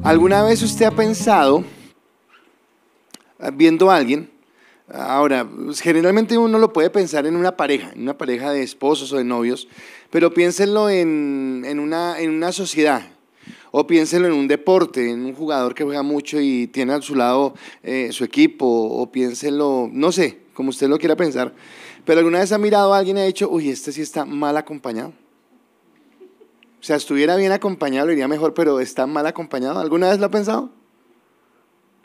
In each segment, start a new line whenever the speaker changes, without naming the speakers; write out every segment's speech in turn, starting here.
¿Alguna vez usted ha pensado, viendo a alguien, ahora, generalmente uno lo puede pensar en una pareja de esposos o de novios, pero piénsenlo en una sociedad, o piénsenlo en un deporte, en un jugador que juega mucho y tiene a su lado su equipo, o piénsenlo, no sé, como usted lo quiera pensar, pero alguna vez ha mirado a alguien y ha dicho, uy, este sí está mal acompañado. O sea, estuviera bien acompañado, lo iría mejor, pero está mal acompañado. ¿Alguna vez lo ha pensado?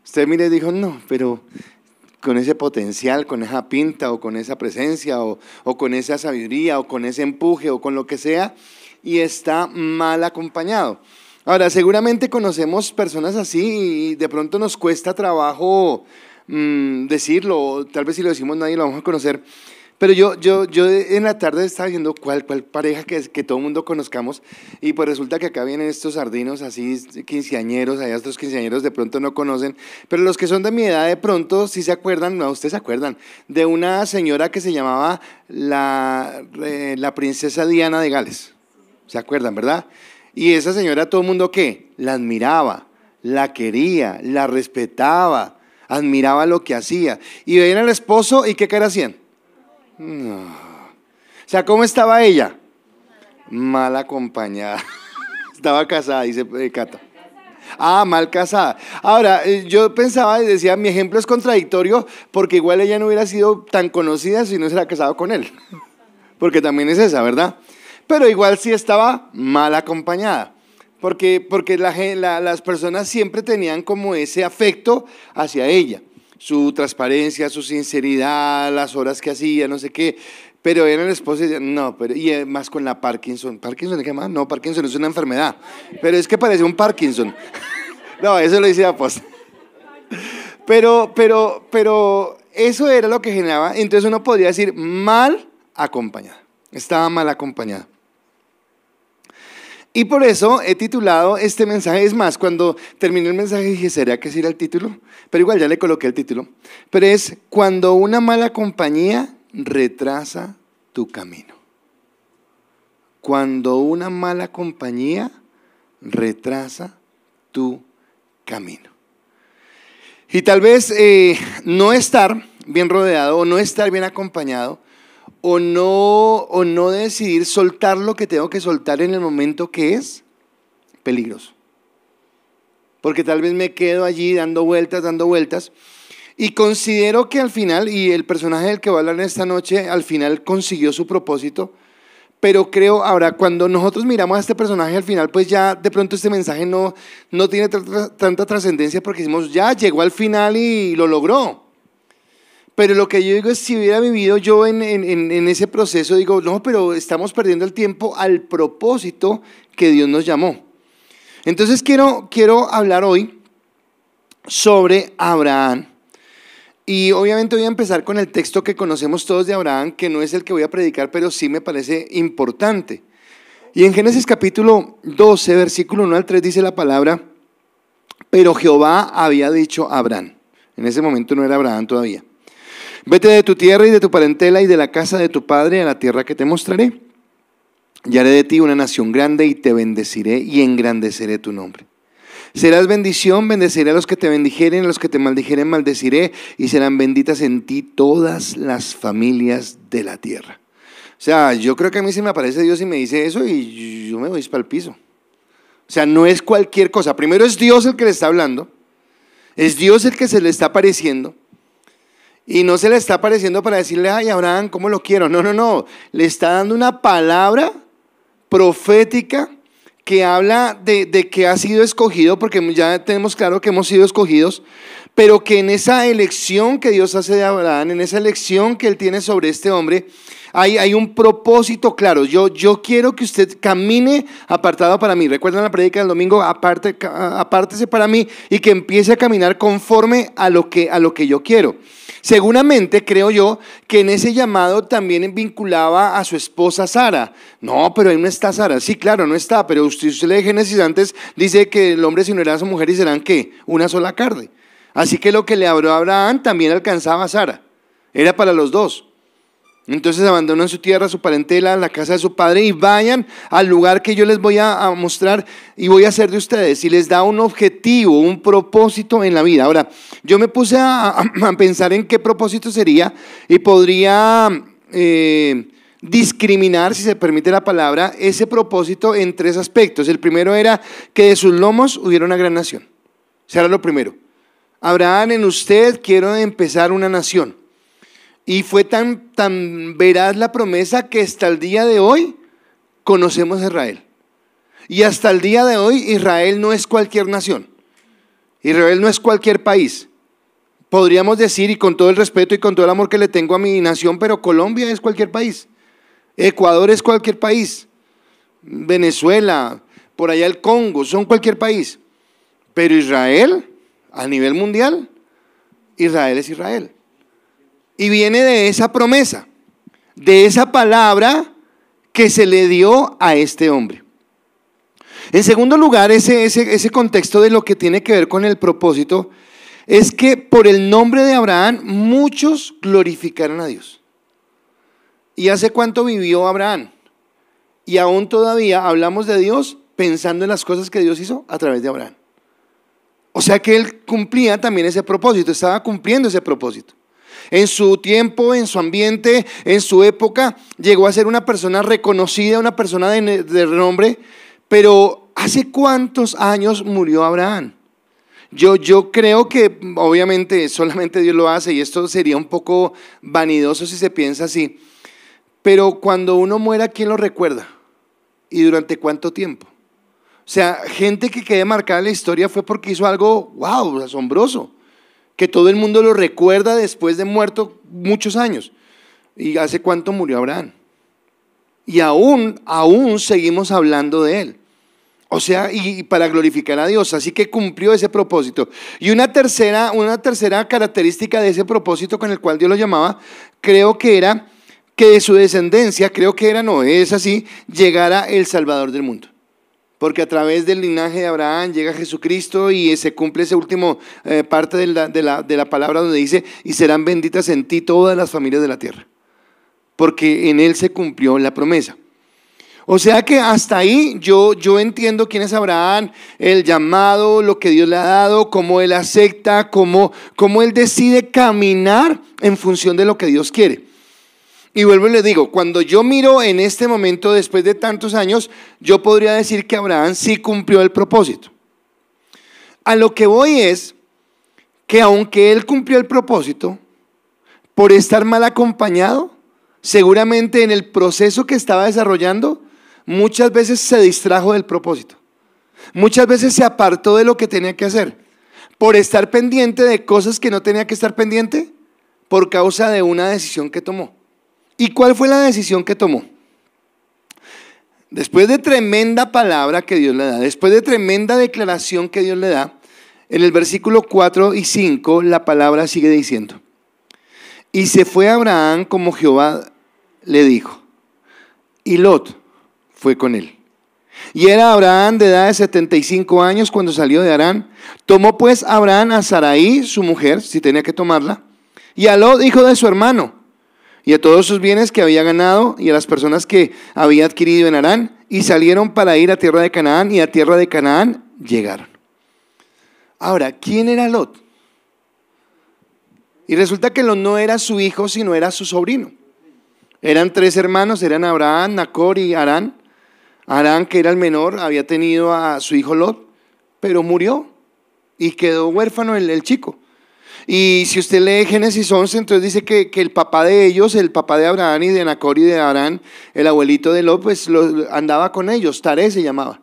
Usted mire y dijo, no, pero con ese potencial, con esa pinta, o con esa presencia, o con esa sabiduría, o con ese empuje, o con lo que sea, y está mal acompañado. Ahora, seguramente conocemos personas así y de pronto nos cuesta trabajo decirlo, tal vez si lo decimos nadie lo vamos a conocer. Pero yo en la tarde estaba viendo cuál pareja que todo el mundo conozcamos, y pues resulta que acá vienen estos sardinos así quinceañeros, allá estos quinceañeros de pronto no conocen, pero los que son de mi edad de pronto sí se acuerdan, no, ustedes se acuerdan, de una señora que se llamaba la princesa Diana de Gales, ¿se acuerdan, verdad? Y esa señora todo el mundo ¿qué? La admiraba, la quería, la respetaba, admiraba lo que hacía, y veían al esposo y ¿qué cara hacían? No. O sea, ¿cómo estaba ella? Mal acompañada. Estaba casada, dice Cata. Ah, mal casada. Ahora, yo pensaba y decía, mi ejemplo es contradictorio, porque igual ella no hubiera sido tan conocida si no se hubiera casado con él. Porque también es esa, ¿verdad? Pero igual sí estaba mal acompañada. Porque las personas siempre tenían como ese afecto hacia ella. Su transparencia, su sinceridad, las horas que hacía, no sé qué, pero era el esposo y decía, no, pero, y más con la Parkinson. ¿Parkinson de qué más? No, Parkinson es una enfermedad, pero es que parece un Parkinson. No, eso lo dice Apóstol. Pero eso era lo que generaba, entonces uno podría decir mal acompañada, estaba mal acompañada. Y por eso he titulado este mensaje, es más, cuando terminé el mensaje dije, ¿será que ese era el título? Pero igual ya le coloqué el título. Pero es, cuando una mala compañía retrasa tu camino. Cuando una mala compañía retrasa tu camino. Y tal vez no estar bien rodeado o no estar bien acompañado, o no decidir soltar lo que tengo que soltar en el momento que es peligroso. Porque tal vez me quedo allí dando vueltas, y considero que al final, y el personaje del que voy a hablar en esta noche, al final consiguió su propósito, pero creo, ahora, cuando nosotros miramos a este personaje al final, pues ya de pronto este mensaje no tiene tanta trascendencia, porque decimos, ya llegó al final y lo logró. Pero lo que yo digo es, si hubiera vivido yo en ese proceso, digo, no, pero estamos perdiendo el tiempo al propósito que Dios nos llamó. Entonces quiero hablar hoy sobre Abraham. Y obviamente voy a empezar con el texto que conocemos todos de Abraham, que no es el que voy a predicar, pero sí me parece importante. Y en Génesis capítulo 12, versículo 1 al 3 dice la palabra, pero Jehová había dicho a Abraham, en ese momento no era Abraham todavía, vete de tu tierra y de tu parentela y de la casa de tu padre a la tierra que te mostraré. Y haré de ti una nación grande y te bendeciré y engrandeceré tu nombre. Serás bendición, bendeciré a los que te bendijeren, a los que te maldijeren maldeciré, y serán benditas en ti todas las familias de la tierra. O sea, yo creo que a mí se me aparece Dios y me dice eso y yo me voy para el piso. O sea, no es cualquier cosa. Primero es Dios el que le está hablando, es Dios el que se le está apareciendo. Y no se le está apareciendo para decirle, ay, Abraham, ¿cómo lo quiero? No, le está dando una palabra profética que habla de que ha sido escogido, porque ya tenemos claro que hemos sido escogidos, pero que en esa elección que Dios hace de Abraham, en esa elección que Él tiene sobre este hombre, hay un propósito claro. Yo quiero que usted camine apartado para mí. ¿Recuerdan la prédica del domingo? Apártese para mí y que empiece a caminar conforme a lo que yo quiero. Seguramente creo yo que en ese llamado también vinculaba a su esposa Sara. No, pero ahí no está Sara. Sí, claro, no está, pero usted lee Génesis antes, dice que el hombre se unirá a su mujer y serán ¿qué? Una sola carne. Así que lo que le habló a Abraham también alcanzaba a Sara. Era para los dos. Entonces abandonan su tierra, su parentela, la casa de su padre y vayan al lugar que yo les voy a mostrar y voy a hacer de ustedes. Y les da un objetivo, un propósito en la vida. Ahora, yo me puse a pensar en qué propósito sería y podría discriminar, si se permite la palabra, ese propósito en tres aspectos. El primero era que de sus lomos hubiera una gran nación. Eso era lo primero. Abraham, en usted quiero empezar una nación. Y fue tan veraz la promesa que hasta el día de hoy conocemos a Israel. Y hasta el día de hoy Israel no es cualquier nación. Israel no es cualquier país. Podríamos decir, y con todo el respeto y con todo el amor que le tengo a mi nación, pero Colombia es cualquier país. Ecuador es cualquier país. Venezuela, por allá el Congo, son cualquier país. Pero Israel, a nivel mundial, Israel es Israel. Y viene de esa promesa, de esa palabra que se le dio a este hombre. En segundo lugar, ese contexto de lo que tiene que ver con el propósito es que por el nombre de Abraham muchos glorificaron a Dios. ¿Y hace cuánto vivió Abraham? Y aún todavía hablamos de Dios pensando en las cosas que Dios hizo a través de Abraham. O sea que él cumplía también ese propósito, estaba cumpliendo ese propósito. En su tiempo, en su ambiente, en su época, llegó a ser una persona reconocida, una persona de renombre, pero ¿hace cuántos años murió Abraham? Yo creo que obviamente solamente Dios lo hace y esto sería un poco vanidoso si se piensa así, pero cuando uno muera, ¿quién lo recuerda? ¿Y durante cuánto tiempo? O sea, gente que quede marcada en la historia fue porque hizo algo, wow, asombroso, que todo el mundo lo recuerda después de muerto muchos años. ¿Y hace cuánto murió Abraham? Y aún seguimos hablando de él. O sea, y para glorificar a Dios, así que cumplió ese propósito. Y una tercera característica de ese propósito con el cual Dios lo llamaba, creo que era que de su descendencia, es así, llegara el Salvador del mundo. Porque a través del linaje de Abraham llega Jesucristo y se cumple esa última parte de la palabra donde dice, y serán benditas en ti todas las familias de la tierra. Porque en él se cumplió la promesa. O sea que hasta ahí yo entiendo quién es Abraham, el llamado, lo que Dios le ha dado, cómo él acepta, cómo él decide caminar en función de lo que Dios quiere. Y vuelvo y le digo, cuando yo miro en este momento, después de tantos años, yo podría decir que Abraham sí cumplió el propósito. A lo que voy es que aunque él cumplió el propósito, por estar mal acompañado, seguramente en el proceso que estaba desarrollando, muchas veces se distrajo del propósito. Muchas veces se apartó de lo que tenía que hacer, por estar pendiente de cosas que no tenía que estar pendiente, por causa de una decisión que tomó. ¿Y cuál fue la decisión que tomó? Después de tremenda palabra que Dios le da, después de tremenda declaración que Dios le da, en el versículo 4 y 5 la palabra sigue diciendo, y se fue Abraham como Jehová le dijo, y Lot fue con él. Y era Abraham de edad de 75 años cuando salió de Harán. Tomó pues Abraham a Sarai, su mujer, si tenía que tomarla, y a Lot, hijo de su hermano, y a todos sus bienes que había ganado y a las personas que había adquirido en Harán, y salieron para ir a tierra de Canaán, y a tierra de Canaán llegaron. Ahora, ¿quién era Lot? Y resulta que Lot no era su hijo, sino era su sobrino. Eran tres hermanos, eran Abraham, Nacor y Harán. Harán, que era el menor, había tenido a su hijo Lot, pero murió y quedó huérfano el chico. Y si usted lee Génesis 11, entonces dice que el papá de ellos, el papá de Abraham y de Nacor y de Harán, el abuelito de Lot, pues andaba con ellos, Taré se llamaba.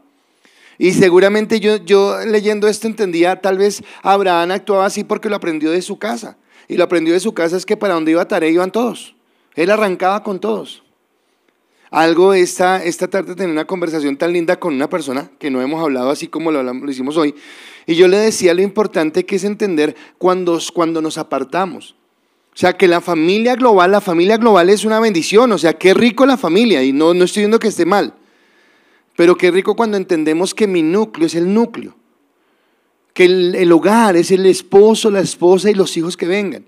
Y seguramente yo leyendo esto entendía, tal vez Abraham actuaba así porque lo aprendió de su casa. Y lo aprendió de su casa es que para donde iba Taré iban todos. Él arrancaba con todos. Algo esta tarde tenía una conversación tan linda con una persona que no hemos hablado así como lo hicimos hoy. Y yo le decía lo importante que es entender cuando nos apartamos. O sea, que la familia global es una bendición. O sea, qué rico la familia. Y no estoy diciendo que esté mal. Pero qué rico cuando entendemos que mi núcleo es el núcleo. Que el hogar es el esposo, la esposa y los hijos que vengan.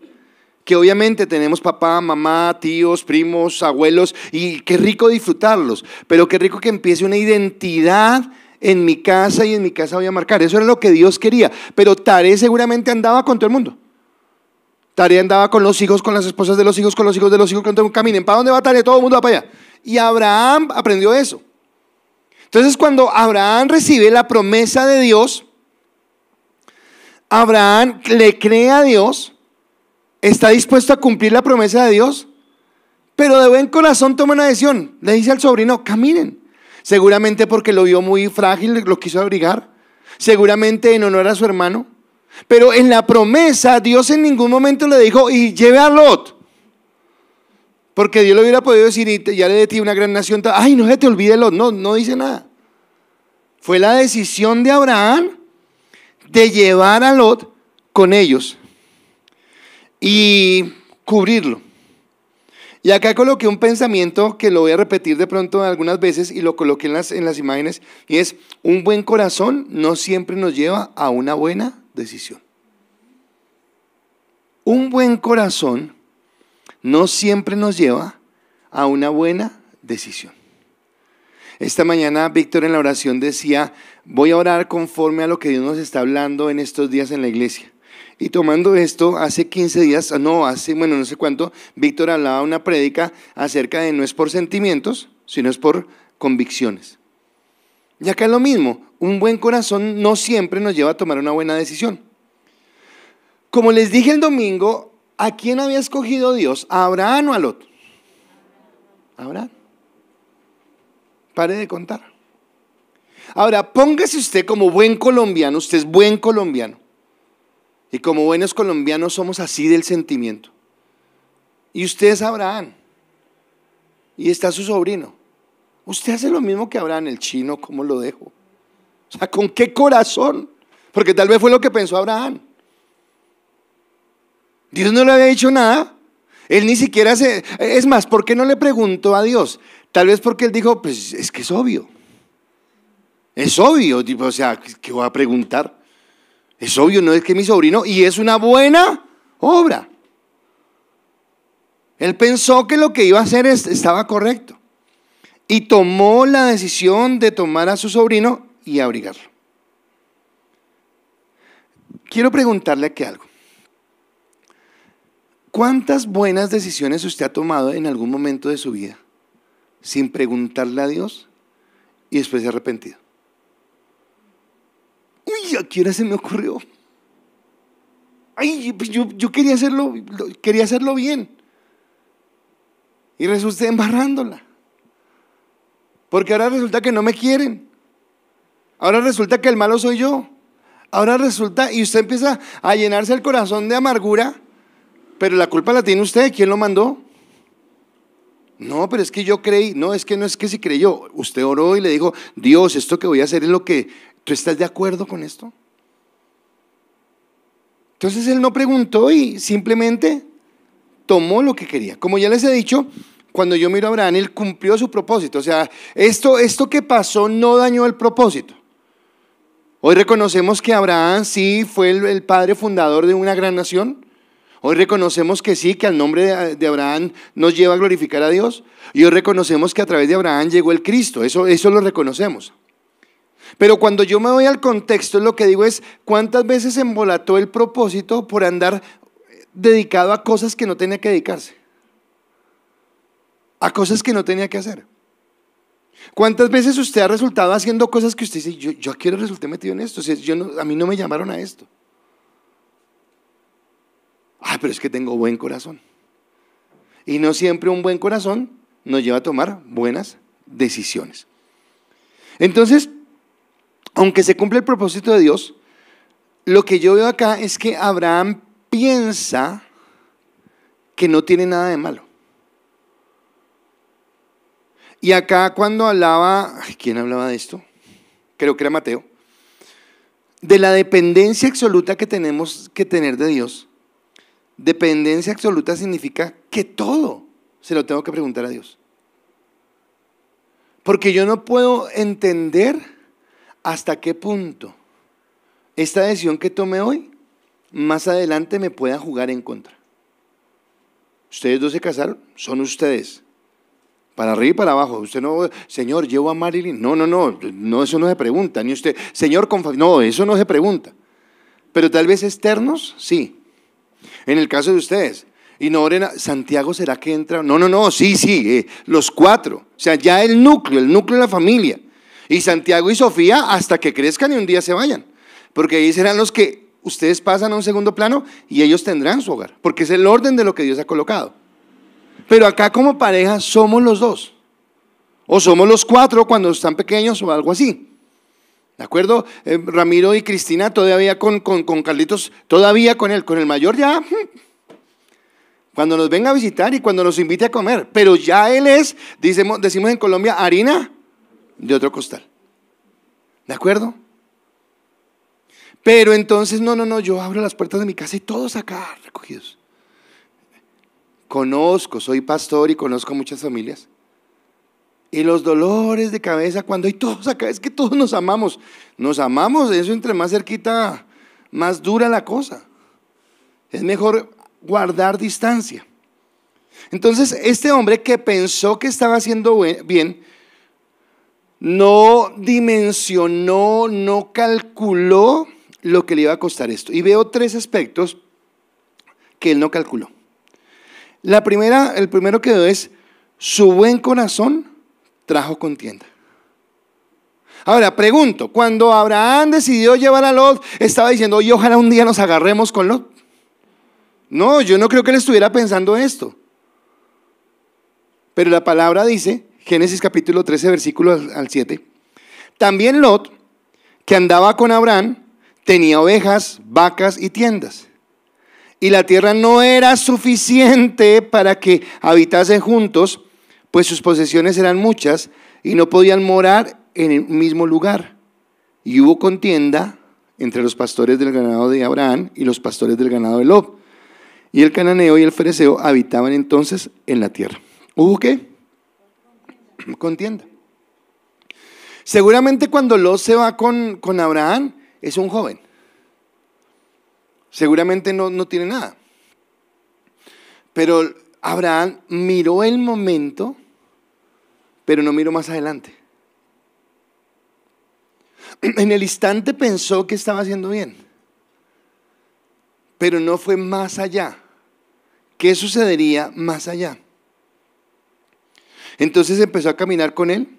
que obviamente tenemos papá, mamá, tíos, primos, abuelos, y qué rico disfrutarlos, pero qué rico que empiece una identidad en mi casa y en mi casa voy a marcar. Eso era lo que Dios quería, pero Taré seguramente andaba con todo el mundo. Taré andaba con los hijos, con las esposas de los hijos, con los hijos de los hijos, con todo el mundo. Caminen, ¿para dónde va Taré? Todo el mundo va para allá. Y Abraham aprendió eso. Entonces cuando Abraham recibe la promesa de Dios, Abraham le cree a Dios, está dispuesto a cumplir la promesa de Dios, pero de buen corazón toma una decisión. Le dice al sobrino, caminen. Seguramente porque lo vio muy frágil, lo quiso abrigar. Seguramente en honor a su hermano. Pero en la promesa, Dios en ningún momento le dijo, y lleve a Lot. Porque Dios le hubiera podido decir, y ya le de ti una gran nación. Ay, no se te olvide Lot. No, no dice nada. Fue la decisión de Abraham de llevar a Lot con ellos y cubrirlo. Y acá coloqué un pensamiento que lo voy a repetir de pronto algunas veces y lo coloqué en las imágenes, y es: un buen corazón no siempre nos lleva a una buena decisión. Un buen corazón no siempre nos lleva a una buena decisión. Esta mañana Víctor en la oración decía: voy a orar conforme a lo que Dios nos está hablando en estos días en la iglesia. Y tomando esto, hace 15 días, no sé cuánto, Víctor hablaba una prédica acerca de no es por sentimientos, sino es por convicciones. Y acá es lo mismo, un buen corazón no siempre nos lleva a tomar una buena decisión. Como les dije el domingo, ¿a quién había escogido Dios? ¿A Abraham o a Lot? ¿A Abraham? Pare de contar. Ahora, póngase usted como buen colombiano, usted es buen colombiano. Y como buenos colombianos somos así del sentimiento. Y usted es Abraham. Y está su sobrino. Usted hace lo mismo que Abraham, el chino, ¿cómo lo dejo? O sea, ¿con qué corazón? Porque tal vez fue lo que pensó Abraham. Dios no le había dicho nada. Él ni siquiera es más, ¿por qué no le preguntó a Dios? Tal vez porque él dijo, pues es que es obvio. Es obvio, tipo, o sea, ¿qué voy a preguntar? Es obvio, no es que mi sobrino, y es una buena obra. Él pensó que lo que iba a hacer estaba correcto. Y tomó la decisión de tomar a su sobrino y abrigarlo. Quiero preguntarle aquí algo. ¿Cuántas buenas decisiones usted ha tomado en algún momento de su vida sin preguntarle a Dios y después se ha arrepentido? Uy, ¿a qué hora se me ocurrió? Ay, pues yo quería hacerlo bien. Y resulté embarrándola. Porque ahora resulta que no me quieren. Ahora resulta que el malo soy yo. Ahora resulta, y usted empieza a llenarse el corazón de amargura, pero la culpa la tiene usted. ¿Quién lo mandó? No, pero es que yo creí. No es que si creyó. Usted oró y le dijo, Dios, esto que voy a hacer es lo que... ¿Tú estás de acuerdo con esto? Entonces él no preguntó y simplemente tomó lo que quería. Como ya les he dicho, cuando yo miro a Abraham, él cumplió su propósito. O sea, esto que pasó no dañó el propósito. Hoy reconocemos que Abraham sí fue el padre fundador de una gran nación. Hoy reconocemos que sí, que al nombre de Abraham nos lleva a glorificar a Dios. Y hoy reconocemos que a través de Abraham llegó el Cristo. Eso lo reconocemos. Pero cuando yo me voy al contexto, lo que digo es: ¿cuántas veces embolató el propósito por andar dedicado a cosas que no tenía que dedicarse? A cosas que no tenía que hacer. ¿Cuántas veces usted ha resultado haciendo cosas que usted dice, yo a qué hora resulté metido en esto? O sea, a mí no me llamaron a esto. Pero es que tengo buen corazón. Y no siempre un buen corazón nos lleva a tomar buenas decisiones. Entonces, aunque se cumple el propósito de Dios, lo que yo veo acá es que Abraham piensa que no tiene nada de malo. Y acá cuando hablaba, ¿quién hablaba de esto? Creo que era Mateo, de la dependencia absoluta que tenemos que tener de Dios. Dependencia absoluta significa que todo se lo tengo que preguntar a Dios. Porque yo no puedo entender hasta qué punto esta decisión que tomé hoy más adelante me pueda jugar en contra. Ustedes dos se casaron, son ustedes. Para arriba y para abajo. Usted no, Señor, llevo a Marilyn. No, eso no se pregunta. Ni usted, Señor, no, eso no se pregunta. Pero tal vez externos, sí. En el caso de ustedes. Y no oren, Santiago, ¿será que entra? No, sí, los cuatro. O sea, ya el núcleo de la familia. Y Santiago y Sofía hasta que crezcan y un día se vayan. Porque ahí serán los que ustedes pasan a un segundo plano y ellos tendrán su hogar. Porque es el orden de lo que Dios ha colocado. Pero acá como pareja somos los dos. O somos los cuatro cuando están pequeños o algo así. ¿De acuerdo? Ramiro y Cristina todavía con Carlitos, todavía con el mayor ya. Cuando nos venga a visitar y cuando nos invite a comer. Pero ya él es, decimos en Colombia, harina de otro costal. ¿De acuerdo? Pero entonces, no, yo abro las puertas de mi casa y todos acá recogidos. Soy pastor y conozco muchas familias. Y los dolores de cabeza cuando hay todos acá, es que todos nos amamos, eso entre más cerquita, más dura la cosa. Es mejor guardar distancia. Entonces, este hombre que pensó que estaba haciendo bien, no dimensionó, no calculó lo que le iba a costar esto. Y veo tres aspectos que él no calculó. El primero que veo es, su buen corazón trajo contienda. Ahora, pregunto, cuando Abraham decidió llevar a Lot, ¿estaba diciendo, oye, ojalá un día nos agarremos con Lot? No, yo no creo que él estuviera pensando esto. Pero la palabra dice, Génesis capítulo 13, versículo al 7, también Lot, que andaba con Abraham, tenía ovejas, vacas y tiendas. Y la tierra no era suficiente para que habitasen juntos, pues sus posesiones eran muchas y no podían morar en el mismo lugar. Y hubo contienda entre los pastores del ganado de Abraham y los pastores del ganado de Lot. Y el cananeo y el fereceo habitaban entonces en la tierra. ¿Hubo qué? Contienda. Seguramente cuando Lot se va con Abraham es un joven. Seguramente no tiene nada. Pero Abraham miró el momento, pero no miró más adelante. En el instante pensó que estaba haciendo bien, pero no fue más allá. ¿Qué sucedería más allá? Entonces empezó a caminar con él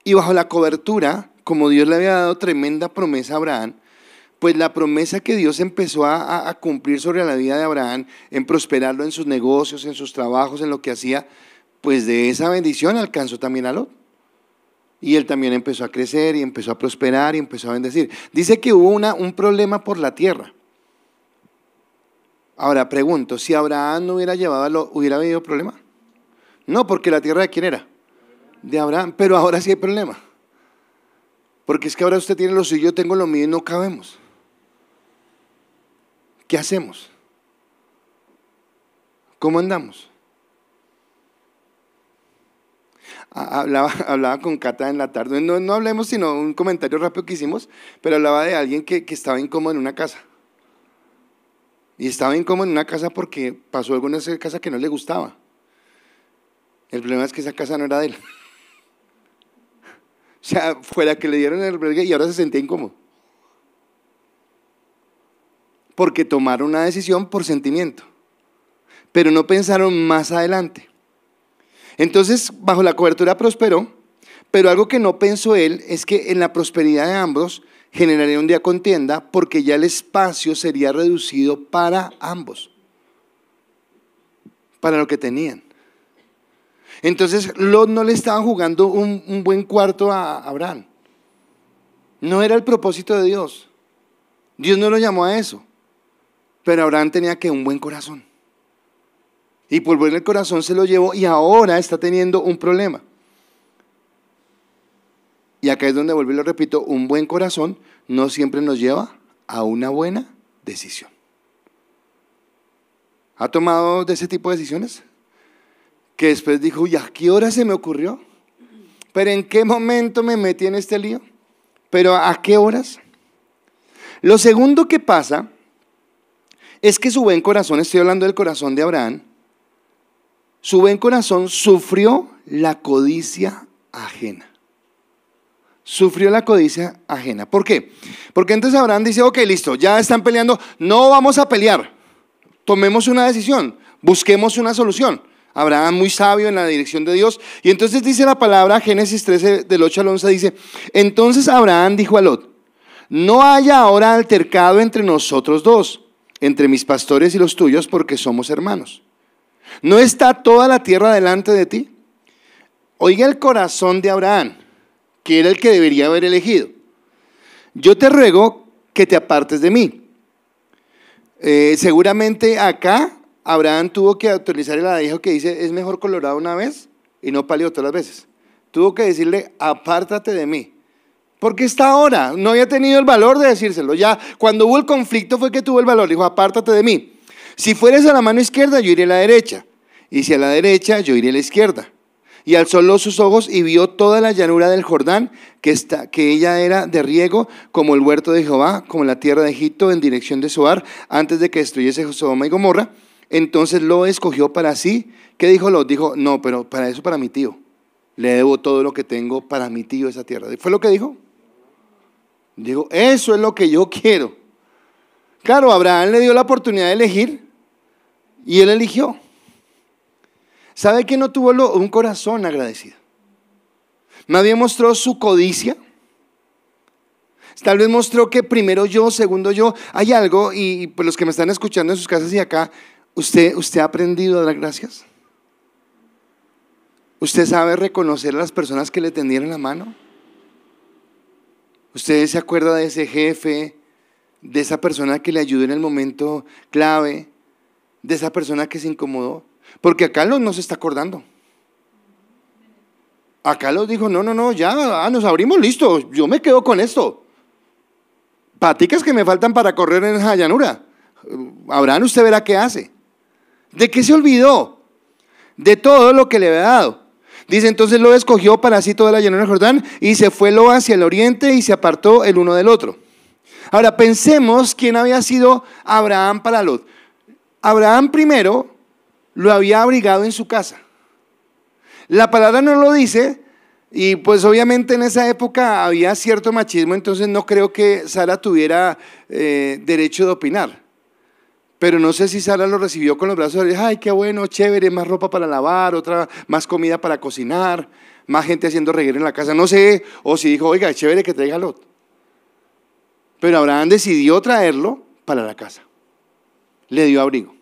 y bajo la cobertura, como Dios le había dado tremenda promesa a Abraham, pues la promesa que Dios empezó a cumplir sobre la vida de Abraham, en prosperarlo en sus negocios, en sus trabajos, en lo que hacía, pues de esa bendición alcanzó también a Lot. Y él también empezó a crecer y empezó a prosperar y empezó a bendecir. Dice que hubo un problema por la tierra. Ahora pregunto, si Abraham no hubiera llevado a Lot, ¿hubiera habido problema? No, porque la tierra ¿de quién era? De Abraham, pero ahora sí hay problema. Porque es que ahora usted tiene lo suyo, yo tengo lo mío y no cabemos. ¿Qué hacemos? ¿Cómo andamos? Hablaba con Cata en la tarde, no hablemos sino un comentario rápido que hicimos, pero hablaba de alguien que estaba incómodo en una casa. Y estaba incómodo en una casa porque pasó algo en esa casa que no le gustaba. El problema es que esa casa no era de él. O sea, fuera que le dieron el albergue y ahora se sentía incómodo. Porque tomaron una decisión por sentimiento, pero no pensaron más adelante. Entonces, bajo la cobertura prosperó, pero algo que no pensó él es que en la prosperidad de ambos generaría un día contienda porque ya el espacio sería reducido para ambos, para lo que tenían. Entonces, Lot no le estaba jugando un buen cuarto a Abraham. No era el propósito de Dios. Dios no lo llamó a eso. Pero Abraham tenía que un buen corazón. Y por buen corazón se lo llevó y ahora está teniendo un problema. Y acá es donde vuelvo y lo repito, un buen corazón no siempre nos lleva a una buena decisión. ¿Ha tomado de ese tipo de decisiones? Que después dijo, uy, ¿a qué hora se me ocurrió? ¿Pero en qué momento me metí en este lío? ¿Pero a qué horas? Lo segundo que pasa es que su buen corazón, estoy hablando del corazón de Abraham, su buen corazón sufrió la codicia ajena. Sufrió la codicia ajena. ¿Por qué? Porque entonces Abraham dice, ok, listo, ya están peleando, no vamos a pelear. Tomemos una decisión, busquemos una solución. Abraham muy sabio en la dirección de Dios. Y entonces dice la palabra, Génesis 13 del 8 al 11 dice, entonces Abraham dijo a Lot, no haya ahora altercado entre nosotros dos, entre mis pastores y los tuyos, porque somos hermanos. ¿No está toda la tierra delante de ti? Oiga el corazón de Abraham, que era el que debería haber elegido. Yo te ruego que te apartes de mí. Seguramente acá Abraham tuvo que autorizar el adagio que dice, es mejor colorado una vez y no pálido todas las veces. Tuvo que decirle, apártate de mí. Porque esta hora no había tenido el valor de decírselo. Ya cuando hubo el conflicto fue que tuvo el valor. Dijo, apártate de mí. Si fueres a la mano izquierda, yo iré a la derecha. Y si a la derecha, yo iré a la izquierda. Y alzó sus ojos y vio toda la llanura del Jordán, que ella era de riego, como el huerto de Jehová, como la tierra de Egipto, en dirección de Zoar, antes de que destruyese Sodoma y Gomorra. Entonces lo escogió para sí. ¿Qué dijo Lot? Dijo, no, pero para eso para mi tío. Le debo todo lo que tengo para mi tío esa tierra. ¿Fue lo que dijo? Digo, eso es lo que yo quiero. Claro, Abraham le dio la oportunidad de elegir y él eligió. ¿Sabe que no tuvo un corazón agradecido? Más bien mostró su codicia. Tal vez mostró que primero yo, segundo yo. Hay algo, y pues los que me están escuchando en sus casas y acá, ¿usted ha aprendido a dar gracias? ¿Usted sabe reconocer a las personas que le tendieron la mano? ¿Usted se acuerda de ese jefe, de esa persona que le ayudó en el momento clave, de esa persona que se incomodó? Porque acá no se está acordando. Acá los dijo, no, ya nos abrimos, listo, yo me quedo con esto. Paticas que me faltan para correr en esa llanura. Abraham, usted verá qué hace. ¿De qué se olvidó? De todo lo que le había dado. Dice, entonces lo escogió para sí toda la llanura del Jordán y se fue lo hacia el oriente y se apartó el uno del otro. Ahora pensemos quién había sido Abraham para Lot. Abraham primero lo había abrigado en su casa. La palabra no lo dice y pues obviamente en esa época había cierto machismo, entonces no creo que Sara tuviera derecho de opinar. Pero no sé si Sara lo recibió con los brazos abiertos. Ay, qué bueno, chévere, más ropa para lavar, más comida para cocinar, más gente haciendo reguero en la casa. No sé, o si dijo, oiga, chévere que traiga Lot. Pero Abraham decidió traerlo para la casa. Le dio abrigo.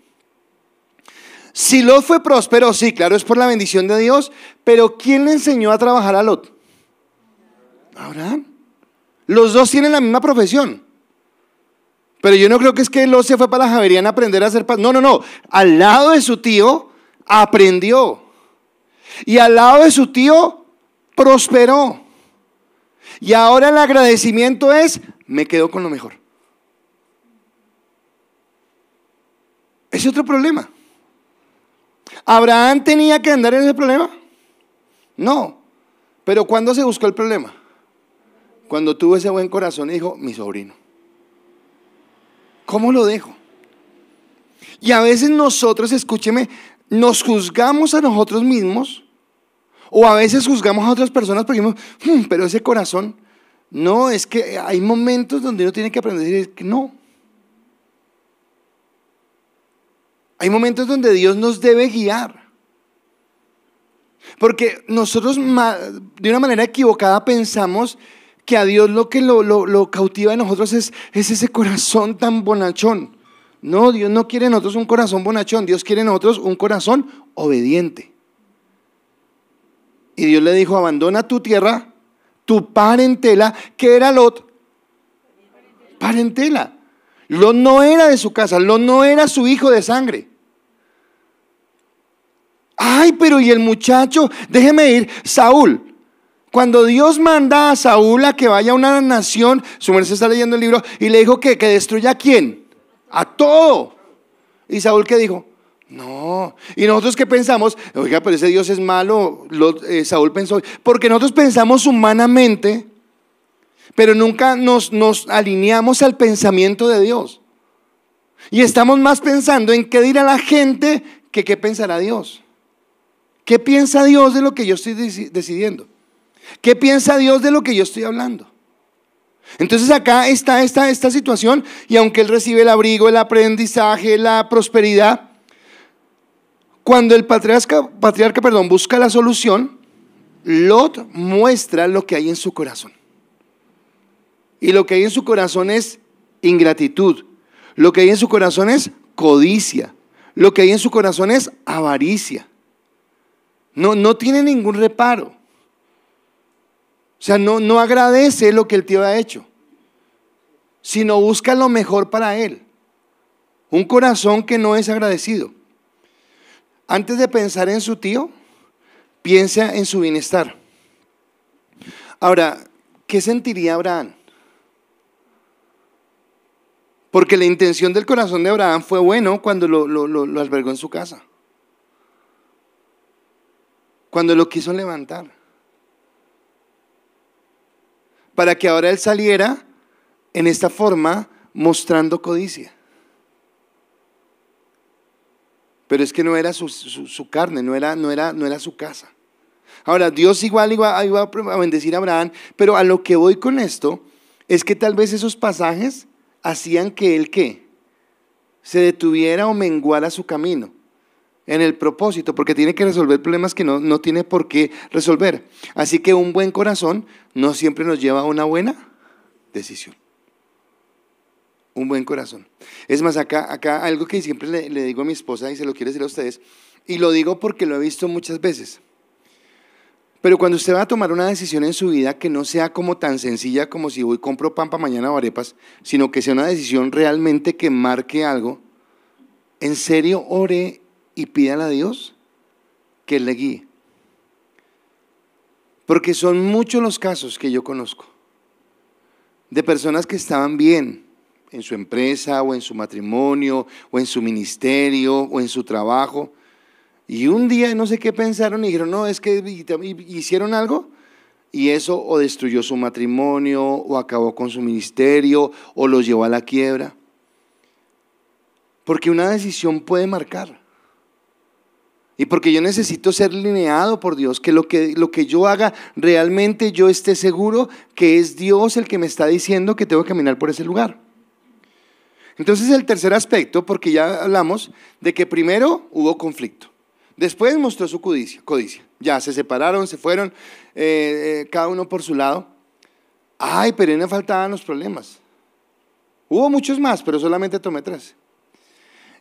Si Lot fue próspero, sí, claro, es por la bendición de Dios. Pero ¿quién le enseñó a trabajar a Lot? Abraham. Los dos tienen la misma profesión. Pero yo no creo que es que Lot se fue para la Javeriana a aprender a hacer paz. No. Al lado de su tío aprendió. Y al lado de su tío prosperó. Y ahora el agradecimiento es, me quedo con lo mejor. Ese es otro problema. ¿Abraham tenía que andar en ese problema? No. Pero ¿cuándo se buscó el problema? Cuando tuvo ese buen corazón y dijo, mi sobrino. ¿Cómo lo dejo? Y a veces nosotros, escúcheme, nos juzgamos a nosotros mismos o a veces juzgamos a otras personas porque decimos, pero ese corazón, no, es que hay momentos donde uno tiene que aprender a decir que no. Hay momentos donde Dios nos debe guiar. Porque nosotros de una manera equivocada pensamos que a Dios lo que lo cautiva de nosotros es ese corazón tan bonachón. No, Dios no quiere en nosotros un corazón bonachón, Dios quiere en nosotros un corazón obediente. Y Dios le dijo, abandona tu tierra, tu parentela. ¿Qué era Lot? Parentela. Lot no era de su casa, Lot no era su hijo de sangre. Ay, pero ¿y el muchacho? Déjeme ir, Saúl. Cuando Dios manda a Saúl a que vaya a una nación, su merced está leyendo el libro, y le dijo que destruya ¿a quién? A todo. ¿Y Saúl qué dijo? No. ¿Y nosotros qué pensamos? Oiga, pero ese Dios es malo. Saúl pensó, porque nosotros pensamos humanamente, pero nunca nos alineamos al pensamiento de Dios. Y estamos más pensando en qué dirá la gente que qué pensará Dios. ¿Qué piensa Dios de lo que yo estoy decidiendo? ¿Qué piensa Dios de lo que yo estoy hablando? Entonces acá está esta situación, y aunque él recibe el abrigo, el aprendizaje, la prosperidad, cuando el patriarca, busca la solución, Lot muestra lo que hay en su corazón. Y lo que hay en su corazón es ingratitud. Lo que hay en su corazón es codicia. Lo que hay en su corazón es avaricia. No tiene ningún reparo. O sea, no agradece lo que el tío ha hecho, sino busca lo mejor para él. Un corazón que no es agradecido. Antes de pensar en su tío, piensa en su bienestar. Ahora, ¿qué sentiría Abraham? Porque la intención del corazón de Abraham fue bueno cuando lo albergó en su casa, cuando lo quiso levantar, para que ahora él saliera en esta forma mostrando codicia. Pero es que no era su carne, no era su casa. Ahora, Dios igual iba a bendecir a Abraham, pero a lo que voy con esto es que tal vez esos pasajes hacían que él, ¿qué?, se detuviera o menguara su camino en el propósito, porque tiene que resolver problemas que no tiene por qué resolver. Así que un buen corazón no siempre nos lleva a una buena decisión. Un buen corazón. Es más, acá algo que siempre le digo a mi esposa, y se lo quiero decir a ustedes, y lo digo porque lo he visto muchas veces. Pero cuando usted va a tomar una decisión en su vida que no sea como tan sencilla como si voy compro pan para mañana o arepas, sino que sea una decisión realmente que marque algo, en serio ore y pídale a Dios que Él le guíe. Porque son muchos los casos que yo conozco de personas que estaban bien en su empresa o en su matrimonio o en su ministerio o en su trabajo, y un día no sé qué pensaron y dijeron, no, es que hicieron algo, y eso o destruyó su matrimonio o acabó con su ministerio o los llevó a la quiebra. Porque una decisión puede marcar, y porque yo necesito ser lineado por Dios, que lo que yo haga realmente yo esté seguro que es Dios el que me está diciendo que tengo que caminar por ese lugar. Entonces el tercer aspecto, porque ya hablamos de que primero hubo conflicto, después mostró su codicia, ya se separaron, se fueron, cada uno por su lado. Ay, pero ahí me faltaban los problemas. Hubo muchos más, pero solamente tomé 3.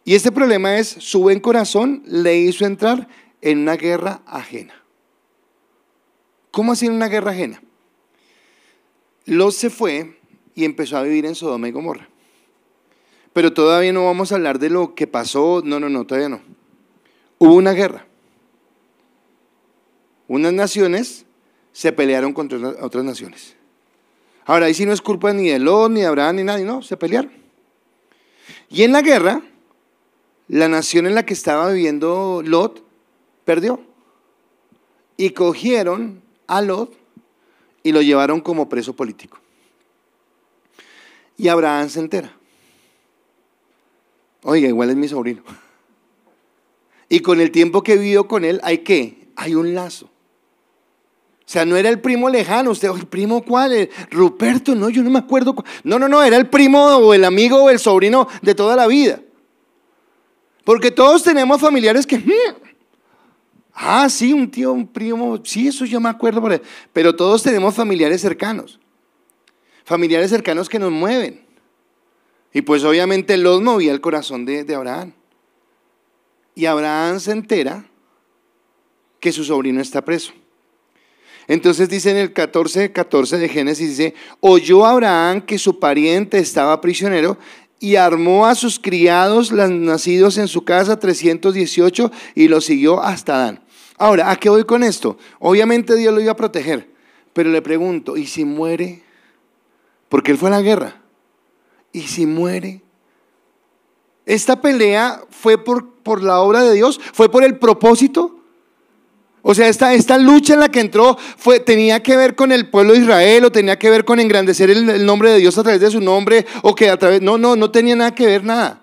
Y este problema es, su buen corazón le hizo entrar en una guerra ajena. ¿Cómo así en una guerra ajena? Lot se fue y empezó a vivir en Sodoma y Gomorra. Pero todavía no vamos a hablar de lo que pasó, no, todavía no. Hubo una guerra. Unas naciones se pelearon contra otras naciones. Ahora, ahí sí no es culpa ni de Lot, ni de Abraham, ni nadie, no, se pelearon. Y en la guerra, la nación en la que estaba viviendo Lot perdió. Y cogieron a Lot y lo llevaron como preso político. Y Abraham se entera. Oiga, igual es mi sobrino. Y con el tiempo que vivió con él, hay un lazo. O sea, no era el primo lejano. Usted, ¿el primo cuál? Ruperto, no, yo no me acuerdo. No, era el primo o el amigo o el sobrino de toda la vida. Porque todos tenemos familiares que, sí, un tío, un primo, sí, eso yo me acuerdo. Pero todos tenemos familiares cercanos que nos mueven. Y pues obviamente Lot movía el corazón de Abraham. Y Abraham se entera que su sobrino está preso. Entonces dice en el 14 de Génesis, dice, oyó Abraham que su pariente estaba prisionero y armó a sus criados nacidos en su casa 318 y lo siguió hasta Dan. Ahora, ¿a qué voy con esto? Obviamente Dios lo iba a proteger, pero le pregunto, ¿y si muere? Porque él fue a la guerra. ¿Y si muere? ¿Esta pelea fue por la obra de Dios? ¿Fue por el propósito? O sea, esta lucha en la que entró tenía que ver con el pueblo de Israel, o tenía que ver con engrandecer el nombre de Dios a través de su nombre, o que a través, no tenía nada que ver, nada.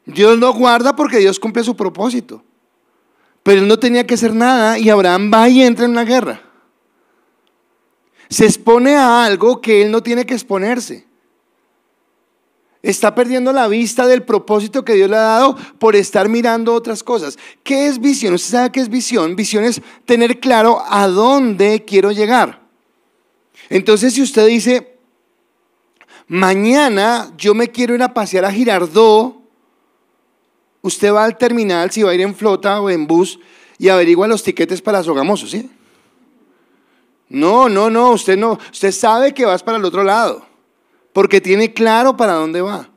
Dios lo guarda porque Dios cumple su propósito. Pero él no tenía que hacer nada y Abraham va y entra en una guerra. Se expone a algo que él no tiene que exponerse. Está perdiendo la vista del propósito que Dios le ha dado por estar mirando otras cosas. ¿Qué es visión? ¿Usted sabe qué es visión? Visión es tener claro a dónde quiero llegar. Entonces, si usted dice, mañana yo me quiero ir a pasear a Girardot, usted va al terminal, si va a ir en flota o en bus, y averigua los tiquetes para Sogamoso, ¿sí? No, usted sabe que vas para el otro lado, porque tiene claro para dónde va.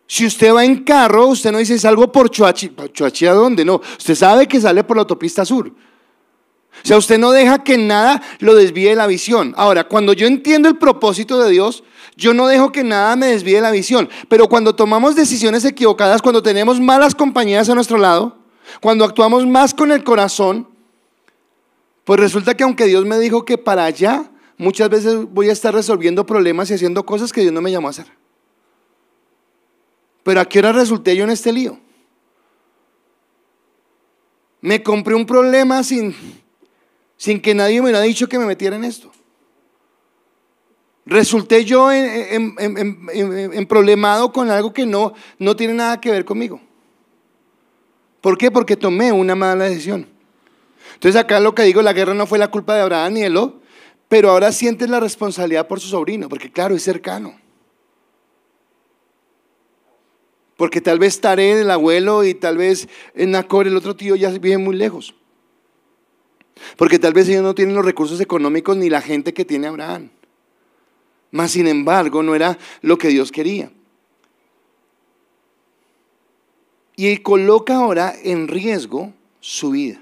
Si usted va en carro, usted no dice salgo por Choachi. ¿Choachi a dónde? No, usted sabe que sale por la autopista sur. O sea, usted no deja que nada lo desvíe de la visión. Ahora, cuando yo entiendo el propósito de Dios, yo no dejo que nada me desvíe de la visión. Pero cuando tomamos decisiones equivocadas, cuando tenemos malas compañías a nuestro lado, cuando actuamos más con el corazón, pues resulta que aunque Dios me dijo que para allá, muchas veces voy a estar resolviendo problemas y haciendo cosas que Dios no me llamó a hacer. Pero ¿a qué hora resulté yo en este lío? Me compré un problema sin que nadie me hubiera dicho que me metiera en esto. Resulté yo en problemado con algo que no tiene nada que ver conmigo. ¿Por qué? Porque tomé una mala decisión. Entonces acá lo que digo, la guerra no fue la culpa de Abraham ni de Lot, pero ahora sientes la responsabilidad por su sobrino, porque claro, es cercano. Porque tal vez Taré, el abuelo, y tal vez Nacor, el otro tío, ya viven muy lejos. Porque tal vez ellos no tienen los recursos económicos ni la gente que tiene Abraham. Mas sin embargo, no era lo que Dios quería. Y él coloca ahora en riesgo su vida.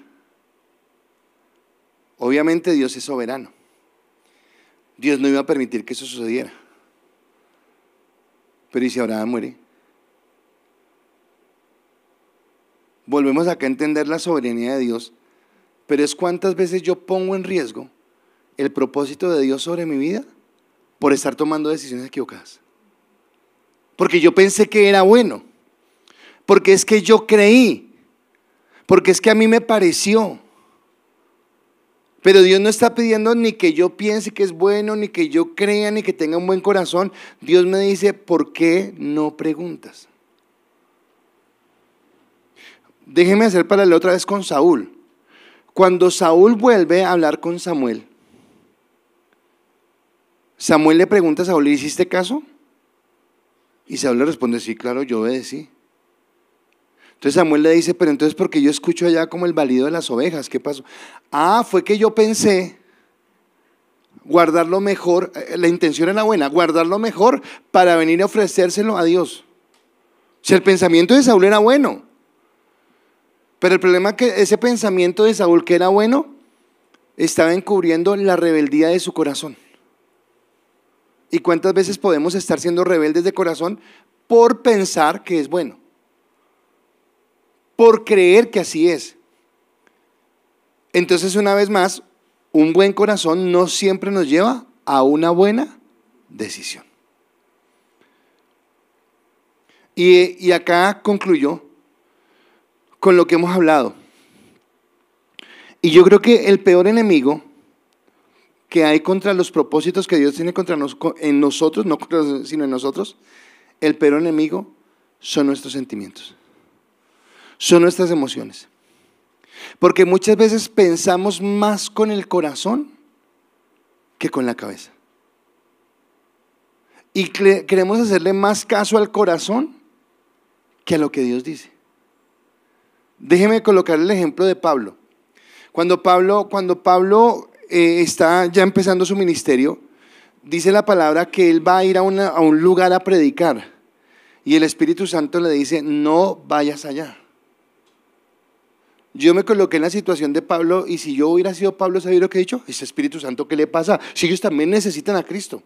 Obviamente Dios es soberano. Dios no iba a permitir que eso sucediera. Pero ¿y si Abraham muere? Volvemos acá a entender la soberanía de Dios, pero es cuántas veces yo pongo en riesgo el propósito de Dios sobre mi vida por estar tomando decisiones equivocadas. Porque yo pensé que era bueno, porque es que yo creí, porque es que a mí me pareció. Pero Dios no está pidiendo ni que yo piense que es bueno, ni que yo crea, ni que tenga un buen corazón. Dios me dice, ¿por qué no preguntas? Déjeme hacer paralelo otra vez con Saúl. Cuando Saúl vuelve a hablar con Samuel, Samuel le pregunta a Saúl, ¿le hiciste caso? Y Saúl le responde, sí, claro, yo obedecí. Entonces Samuel le dice, pero entonces, ¿por qué yo escucho allá como el balido de las ovejas? ¿Qué pasó? Fue que yo pensé guardar lo mejor, la intención era buena, guardar lo mejor para venir a ofrecérselo a Dios. O sea, el pensamiento de Saúl era bueno. Pero el problema es que ese pensamiento de Saúl que era bueno, estaba encubriendo la rebeldía de su corazón. ¿Y cuántas veces podemos estar siendo rebeldes de corazón por pensar que es bueno? Por creer que así es. Entonces, una vez más, un buen corazón no siempre nos lleva a una buena decisión. Y acá concluyó con lo que hemos hablado. Y yo creo que el peor enemigo que hay contra los propósitos que Dios tiene en nosotros, no sino en nosotros, el peor enemigo son nuestros sentimientos, son nuestras emociones. Porque muchas veces pensamos más con el corazón que con la cabeza. Y queremos hacerle más caso al corazón que a lo que Dios dice. Déjeme colocar el ejemplo de Pablo. Cuando Pablo está ya empezando su ministerio, dice la palabra que él va a ir a un lugar a predicar. Y el Espíritu Santo le dice, no vayas allá. Yo me coloqué en la situación de Pablo, y si yo hubiera sido Pablo, ¿sabía lo que he dicho? Ese Espíritu Santo, ¿qué le pasa? Si ellos también necesitan a Cristo.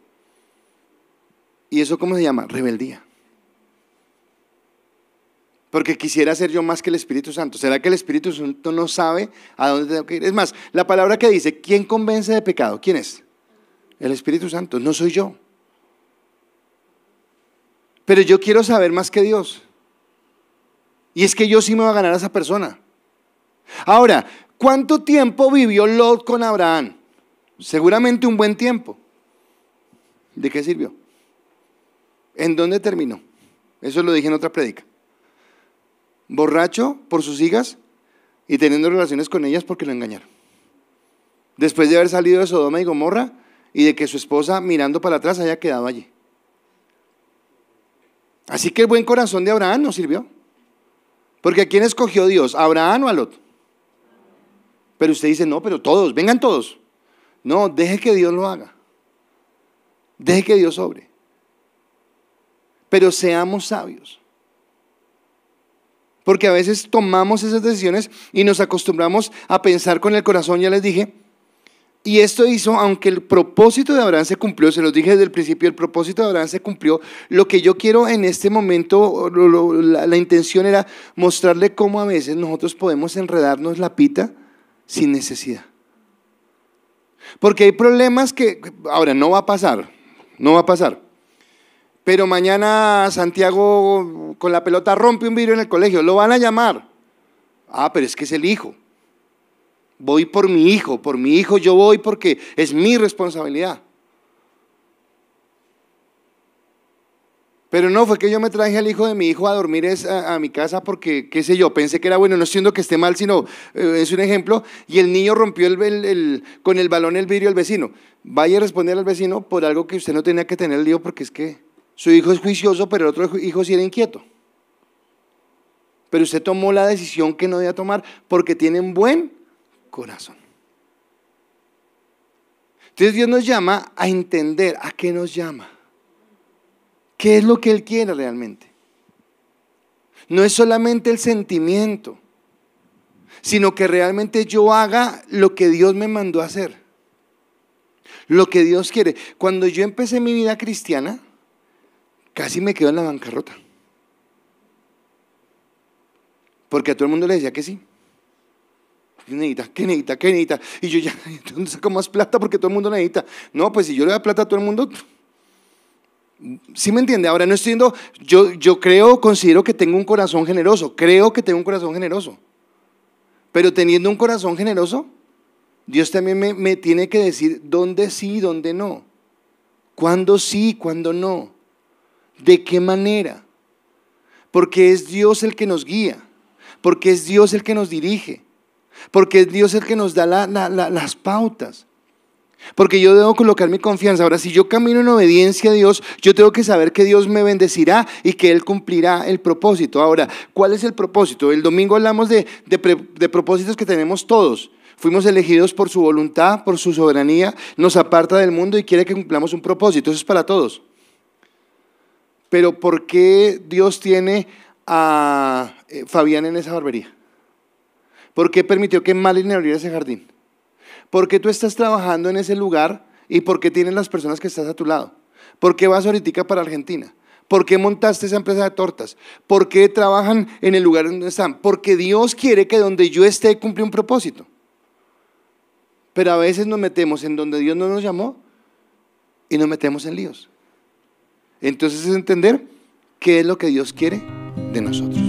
¿Y eso cómo se llama? Rebeldía. Porque quisiera ser yo más que el Espíritu Santo. ¿Será que el Espíritu Santo no sabe a dónde tengo que ir? Es más, la palabra que dice, ¿quién convence de pecado? ¿Quién es? El Espíritu Santo, no soy yo. Pero yo quiero saber más que Dios. Y es que yo sí me voy a ganar a esa persona. Ahora, ¿cuánto tiempo vivió Lot con Abraham? Seguramente un buen tiempo. ¿De qué sirvió? ¿En dónde terminó? Eso lo dije en otra prédica. Borracho por sus hijas y teniendo relaciones con ellas porque lo engañaron. Después de haber salido de Sodoma y Gomorra y de que su esposa mirando para atrás haya quedado allí. Así que el buen corazón de Abraham no sirvió. Porque ¿a quién escogió Dios? ¿A Abraham o a Lot? Pero usted dice, no, pero todos, vengan todos. No, deje que Dios lo haga. Deje que Dios obre. Pero seamos sabios. Porque a veces tomamos esas decisiones y nos acostumbramos a pensar con el corazón, ya les dije. Y esto hizo, aunque el propósito de Abraham se cumplió, se los dije desde el principio, el propósito de Abraham se cumplió. Lo que yo quiero en este momento, la intención era mostrarle cómo a veces nosotros podemos enredarnos la pita sin necesidad. Porque hay problemas que, ahora no va a pasar, no va a pasar. Pero mañana Santiago con la pelota rompe un vidrio en el colegio, lo van a llamar. Ah, pero es que es el hijo. Voy por mi hijo yo voy porque es mi responsabilidad. Pero no, fue que yo me traje al hijo de mi hijo a dormir a mi casa porque, qué sé yo, pensé que era bueno, no siendo que esté mal, sino es un ejemplo, y el niño rompió con el balón el vidrio al vecino. Vaya a responder al vecino por algo que usted no tenía que tener lío porque es que su hijo es juicioso, pero el otro hijo sí era inquieto. Pero usted tomó la decisión que no debía tomar porque tiene un buen corazón. Entonces Dios nos llama a entender a qué nos llama. ¿Qué es lo que Él quiere realmente? No es solamente el sentimiento, sino que realmente yo haga lo que Dios me mandó a hacer. Lo que Dios quiere. Cuando yo empecé mi vida cristiana, casi me quedo en la bancarrota. Porque a todo el mundo le decía que sí. ¿Qué necesita? Y yo ya, ¿dónde saco más plata? Porque todo el mundo necesita. No, pues si yo le doy plata a todo el mundo, ¿sí me entiende? Ahora no estoy diciendo, yo considero que tengo un corazón generoso, pero teniendo un corazón generoso, Dios también me tiene que decir dónde sí y dónde no, cuándo sí, cuándo no, de qué manera, porque es Dios el que nos guía, porque es Dios el que nos dirige, porque es Dios el que nos da las pautas. Porque yo debo colocar mi confianza. Ahora, si yo camino en obediencia a Dios, yo tengo que saber que Dios me bendecirá y que Él cumplirá el propósito. Ahora, ¿cuál es el propósito? El domingo hablamos de propósitos que tenemos todos. Fuimos elegidos por su voluntad, por su soberanía, nos aparta del mundo y quiere que cumplamos un propósito. Eso es para todos. Pero ¿por qué Dios tiene a Fabián en esa barbería? ¿Por qué permitió que Malin abriera ese jardín? ¿Por qué tú estás trabajando en ese lugar y por qué tienes las personas que estás a tu lado? ¿Por qué vas ahorita para Argentina? ¿Por qué montaste esa empresa de tortas? ¿Por qué trabajan en el lugar donde están? Porque Dios quiere que donde yo esté cumpla un propósito. Pero a veces nos metemos en donde Dios no nos llamó y nos metemos en líos. Entonces es entender qué es lo que Dios quiere de nosotros.